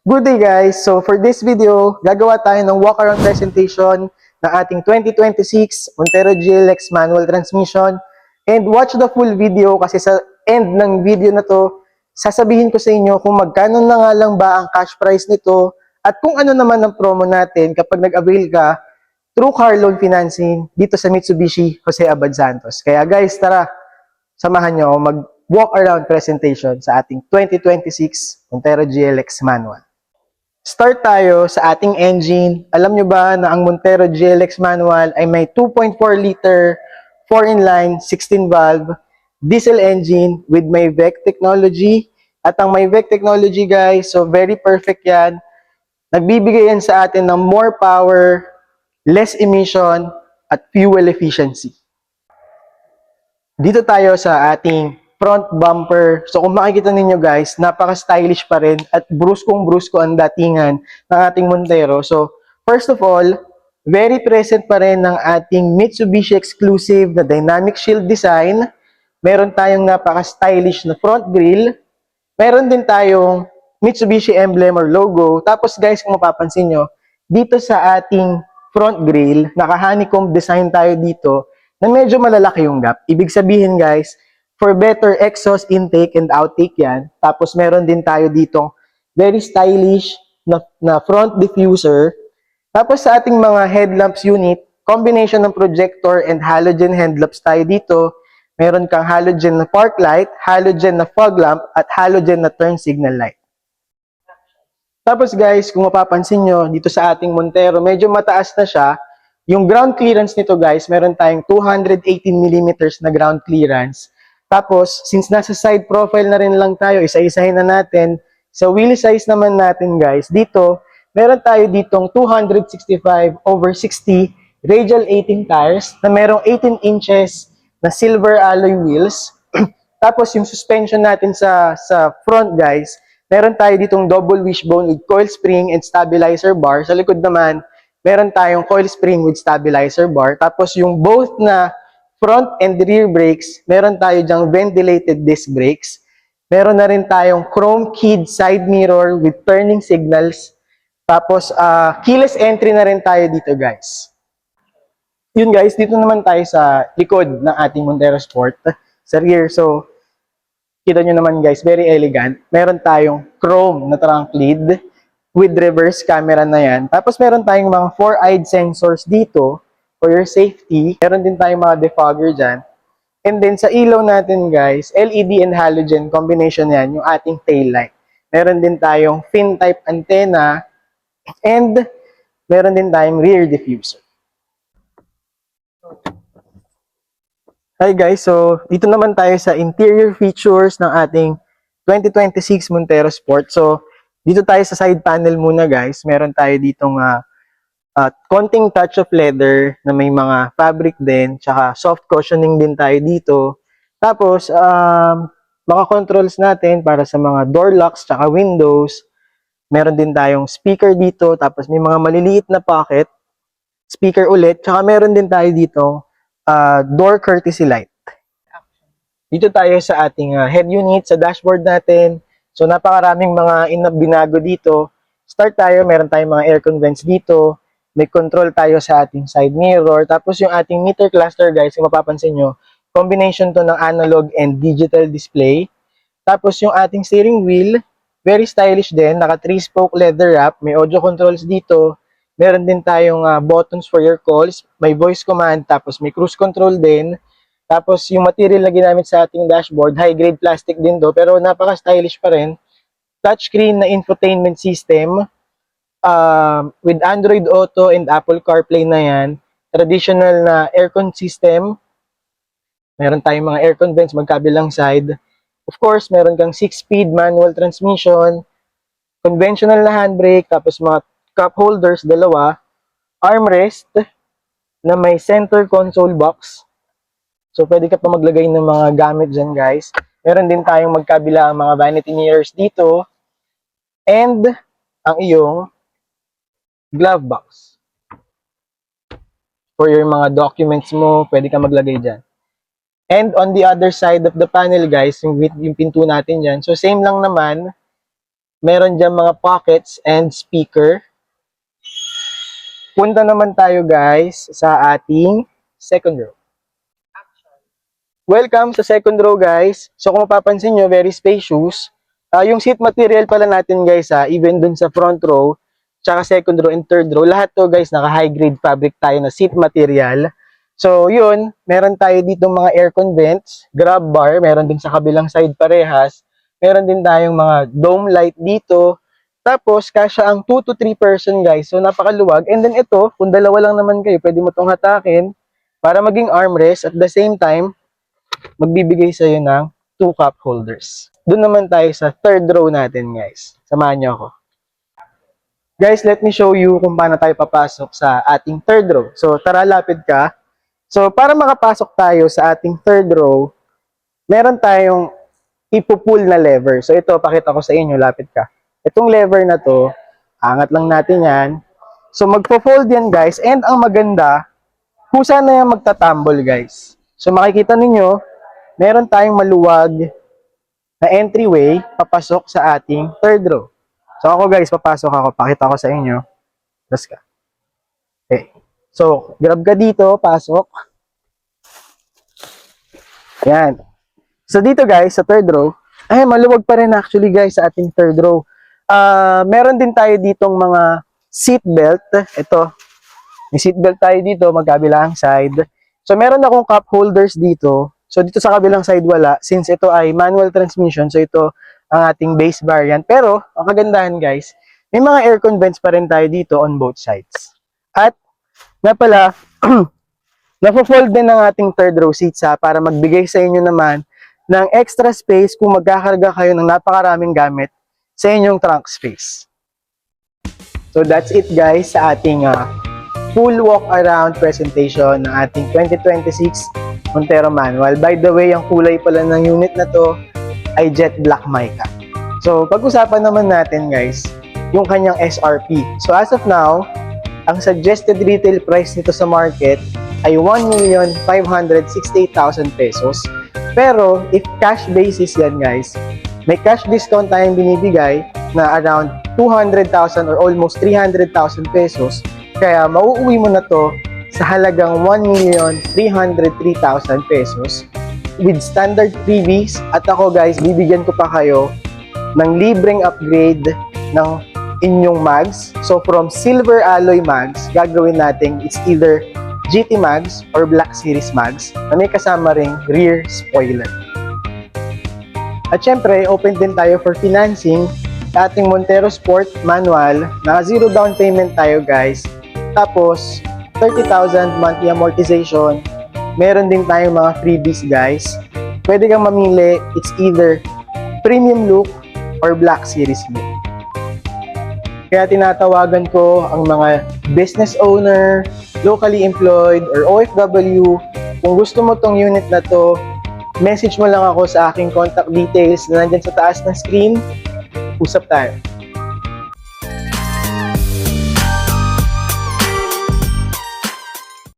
Good day guys! So for this video, gagawa tayo ng walk-around presentation ng ating 2026 Montero GLX manual transmission. And watch the full video kasi sa end ng video na to, sasabihin ko sa inyo kung magkano na nga lang ba ang cash price nito at kung ano naman ang promo natin kapag nag-avail ka through car loan financing dito sa Mitsubishi Jose Abad Santos. Kaya guys, tara, samahan nyo ako mag-walk around presentation sa ating 2026 Montero GLX manual. Start tayo sa ating engine. Alam nyo ba na ang Montero GLX manual ay may 2.4 liter, 4-in-line, 16-valve diesel engine with may VEC technology. At ang may VEC technology guys, so very perfect yan. Nagbibigay yan sa atin ng more power, less emission, at fuel efficiency. Dito tayo sa ating front bumper. So kung makikita ninyo guys, napaka-stylish pa rin at bruskong-brusko ang datingan ng ating Montero. So first of all, very present pa rin ng ating Mitsubishi exclusive na dynamic shield design. Meron tayong napaka-stylish na front grille. Meron din tayong Mitsubishi emblem or logo. Tapos guys, kung mapapansin nyo, dito sa ating front grille, naka-honeycomb design tayo dito na medyo malalaki yung gap. Ibig sabihin guys, for better exhaust intake and outtake yan. Tapos meron din tayo dito very stylish na front diffuser. Tapos sa ating mga headlamps unit, combination ng projector and halogen headlamps tayo dito. Meron kang halogen na park light, halogen na fog lamp, at halogen na turn signal light. Tapos guys, kung mapapansin nyo, dito sa ating Montero, medyo mataas na siya. Yung ground clearance nito guys, meron tayong 218mm na ground clearance. Tapos, since nasa side profile na rin lang tayo, isa-isahin na natin. Sa wheel size naman natin guys, dito, meron tayo ditong 265/60 radial 18 tires na merong 18 inches na silver alloy wheels. Tapos, yung suspension natin sa front guys, meron tayo ditong double wishbone with coil spring and stabilizer bar. Sa likod naman, meron tayong coil spring with stabilizer bar. Tapos, yung both na front and rear brakes, meron tayo dyang ventilated disc brakes. Meron na rin tayong chrome keyed side mirror with turning signals. Tapos, keyless entry na rin tayo dito, guys. Yun, guys. Dito naman tayo sa likod ng ating Montero Sport. Sa rear. So, kita nyo naman, guys, very elegant. Meron tayong chrome na trunk lid with reverse camera na yan. Tapos, meron tayong mga 4-eyed sensors dito for your safety. Meron din tayong mga defogger dyan. And then sa ilaw natin guys, LED and halogen combination yan, yung ating tail light. Meron din tayong fin type antenna and meron din tayong rear diffuser. Hi guys, so dito naman tayo sa interior features ng ating 2026 Montero Sport. So dito tayo sa side panel muna guys. Meron tayo ditong konting touch of leather na may mga fabric din, tsaka soft cushioning din tayo dito. Tapos, mga controls natin para sa mga door locks tsaka windows. Meron din tayong speaker dito, tapos may mga maliliit na pocket, speaker ulit, tsaka meron din tayo dito door courtesy light. Dito tayo sa ating head unit, sa dashboard natin. So, napakaraming mga binago dito. Start tayo, meron tayong mga aircon vents dito. May control tayo sa ating side mirror. Tapos yung ating meter cluster guys, kung mapapansin nyo, combination to ng analog and digital display. Tapos yung ating steering wheel, very stylish din. Naka 3-spoke leather wrap. May audio controls dito. Meron din tayong buttons for your calls. May voice command. Tapos may cruise control din. Tapos yung material na ginamit sa ating dashboard, high-grade plastic din do. Pero napaka-stylish pa rin. Touchscreen na infotainment system. With Android Auto and Apple CarPlay na yan, traditional na aircon system, meron tayong mga aircon vents magkabilang side. Of course, meron kang 6-speed manual transmission, conventional na handbrake, tapos mga cup holders, dalawa, armrest na may center console box. So, pwede ka pa maglagay ng mga gamit dyan, guys. Meron din tayong magkabila mga vanity mirrors dito. And, ang iyong glove box. For your mga documents mo, pwede ka maglagay dyan. And on the other side of the panel, guys, yung pinto natin dyan. So, same lang naman. Meron dyan mga pockets and speaker. Punta naman tayo guys sa ating second row. Welcome sa second row guys. So kung mapapansin nyo, very spacious. Yung seat material pala natin guys even dun sa front row, tsaka second row and third row, lahat to guys naka high grade fabric tayo na seat material. So yun, meron tayo dito mga aircon vents, grab bar, meron din sa kabilang side parehas. Meron din tayong mga dome light dito. Tapos kasya ang 2 to 3 person guys. So napakaluwag. And then ito, kung dalawa lang naman kayo, pwede mo tong hatakin para maging armrest at the same time magbibigay sa'yo ng 2 cup holders. Doon naman tayo sa third row natin, guys. Samahan niyo ako. Guys, let me show you kung paano tayo papasok sa ating third row. So, tara, lapid ka. So, para makapasok tayo sa ating third row, meron tayong ipupull na lever. So, ito, pakita ko sa inyo, lapid ka. Itong lever na to, angat lang natin yan. So, magpo-fold yan, guys. And ang maganda, kusa na yan magtatumble, guys. So, makikita ninyo, meron tayong maluwag na entryway papasok sa ating third row. So, ako guys, papasok ako. Pakita ko sa inyo. Let's go. Okay. So, grab ka dito, pasok. Ayan. So, dito guys, sa third row, ay, maluwag pa rin actually guys sa ating third row. Meron din tayo ditong mga seat belt. Ito, may seat belt tayo dito, magkabilang side. So, meron akong cup holders dito. So, dito sa kabilang side wala. Since ito ay manual transmission, so ito ang ating base variant. Pero, ang kagandahan guys, may mga aircon vents pa rin tayo dito on both sides. At, nga pala, napo-fold din ang ating third row seats para magbigay sa inyo naman ng extra space kung magkakarga kayo ng napakaraming gamit sa inyong trunk space. So, that's it guys sa ating full walk around presentation ng ating 2026 Montero Manual. By the way, ang kulay pala ng unit na to ay jet black mica. So, pag-usapan naman natin guys, yung kanyang SRP. So, as of now, ang suggested retail price nito sa market ay 1,568,000 pesos. Pero, if cash basis yan guys, may cash discount tayong binibigay na around 200,000 or almost 300,000 pesos. Kaya mauuwi mo na to sa halagang 1,303,000 pesos with standard freebies. At ako guys, bibigyan ko pa kayo ng libreng upgrade ng inyong mags. So from silver alloy mags, gagawin natin it's either GT mags or Black Series mags na may kasama ring rear spoiler. At syempre, open din tayo for financing sa ating Montero Sport Manual. Naka zero down payment tayo guys. Tapos, 30,000 monthly amortization. Meron din tayong mga freebies guys. Pwede kang mamili, it's either premium look or Black Series look. Kaya tinatawagan ko ang mga business owner, locally employed, or OFW. Kung gusto mo tong unit na to, message mo lang ako sa aking contact details na nandyan sa taas ng screen. Usap tayo.